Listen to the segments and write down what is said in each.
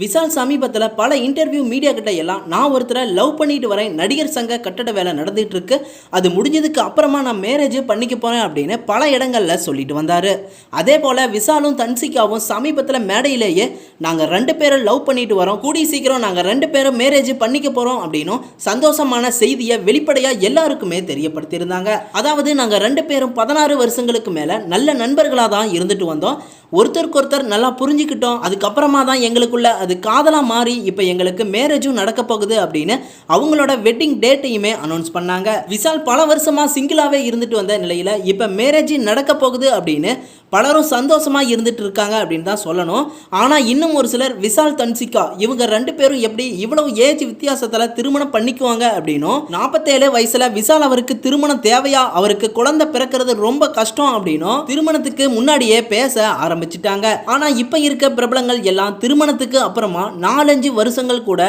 விஷால் சமீபத்தில் பல interview media கிட்ட எல்லாம் நான் ஒருத்தரை லவ் பண்ணிட்டு வரேன், நடிகர் சங்க கட்டட வேலை நடந்துட்டு இருக்கு, அது முடிஞ்சதுக்கு அப்புறமா நான் மேரேஜ் பண்ணிக்க போறேன் அப்படின்னு பல இடங்கள்ல சொல்லிட்டு வந்தாரு. அதே போல விஷாலும் தன்சிகாவும் சமீபத்தில் மேடையிலேயே நாங்கள் 2 பேரும் லவ் பண்ணிட்டு வரோம், கூடி சீக்கிரம் நாங்கள் 2 பேரும் மேரேஜ் பண்ணிக்க போறோம் அப்படின்னும் சந்தோஷமான செய்தியை வெளிப்படையா எல்லாருக்குமே தெரியப்படுத்தியிருந்தாங்க. அதாவது நாங்கள் 2 பேரும் 16 வருஷங்களுக்கு மேல நல்ல நண்பர்களாக தான் இருந்துட்டு வந்தோம், ஒருத்தருக்கு ஒருத்தர் நல்லா புரிஞ்சுக்கிட்டோம், அதுக்கப்புறமா தான் எங்களுக்குள்ள அது காதலா மாறி இப்போ எங்களுக்கு மேரேஜும் நடக்க போகுது அப்படின்னு அவங்களோட வெட்டிங் டேட்டையுமே அனௌன்ஸ் பண்ணாங்க. விஷால் பல வருஷமா சிங்கிளாவே இருந்துட்டு வந்த நிலையில இப்போ மேரேஜ் நடக்க போகுது அப்படின்னு பலரும் சந்தோஷமா இருந்துட்டு இருக்காங்க அப்படின்னு தான் சொல்லணும். ஆனா இன்னும் ஒரு சிலர் விஷால் தன்சிகா இவங்க 2 பேரும் எப்படி இவ்வளவு ஏஜ் வித்தியாசத்துல திருமணம் பண்ணிக்குவாங்க அப்படின்னும், 47 வயசுல விஷால் அவருக்கு திருமணம் தேவையா, அவருக்கு குழந்தை பிறக்கிறது ரொம்ப கஷ்டம் அப்படின்னும் திருமணத்துக்கு முன்னாடியே பேச ஆரம்பிச்சிட்டாங்க. ஆனா இப்ப இருக்க பிரபலங்கள் எல்லாம் திருமணத்துக்கு அப்புறமா 4-5 வருஷங்கள் கூட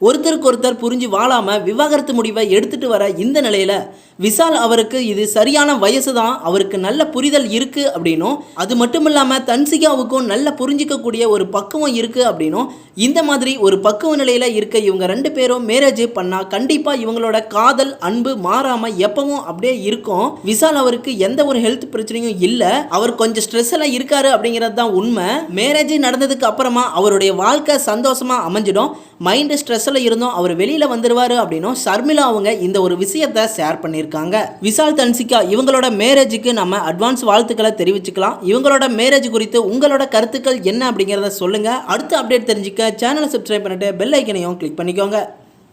ஒருத்தருக்கு ஒருத்தர் புரிஞ்சு வாழாம விவாகரத்து முடிவை எடுத்துட்டு வர இந்த நிலையில விஷால் அவருக்கு இது சரியான வயசு தான், அவருக்கு நல்ல புரிதல் இருக்கு அப்படின்னும், அது மட்டும் இல்லாமல் தன்சிகாவுக்கும் நல்ல புரிஞ்சிக்கக்கூடிய ஒரு பக்குவம் இருக்குது அப்படின்னும், இந்த மாதிரி ஒரு பக்குவ நிலையில் இருக்க இவங்க 2 பேரும் மேரேஜ் பண்ணால் கண்டிப்பாக இவங்களோட காதல் அன்பு மாறாமல் எப்பவும் அப்படியே இருக்கும். விஷால் அவருக்கு எந்த ஒரு ஹெல்த் பிரச்சனையும் இல்லை, அவர் கொஞ்சம் ஸ்ட்ரெஸ்ஸில் இருக்காரு அப்படிங்கிறது தான் உண்மை. மேரேஜ் நடந்ததுக்கு அப்புறமா அவருடைய வாழ்க்கை சந்தோஷமாக அமைஞ்சிடும், மைண்டு ஸ்ட்ரெஸ்ஸில் இருந்தும் அவர் வெளியில் வந்துடுவார் அப்படின்னும் ஷர்மிளா அவங்க இந்த ஒரு விஷயத்தை ஷேர் பண்ணியிருக்காங்க. விஷால் தன்சிகா இவங்களோட மேரேஜுக்கு நம்ம அட்வான்ஸ் வாழ்த்துக்களை தெரிவிச்சுக்கலாம். இவங்களோட மேரேஜ் குறித்து உங்களோட கருத்துக்கள் என்ன அப்படிங்கிறத சொல்லுங்க. அடுத்த அப்டேட் தெரிஞ்சுக்க சேனலை சப்ஸ்கிரைப் பண்ணிட்டு பெல் ஐக்கனையும் கிளிக் பண்ணிக்கோங்க.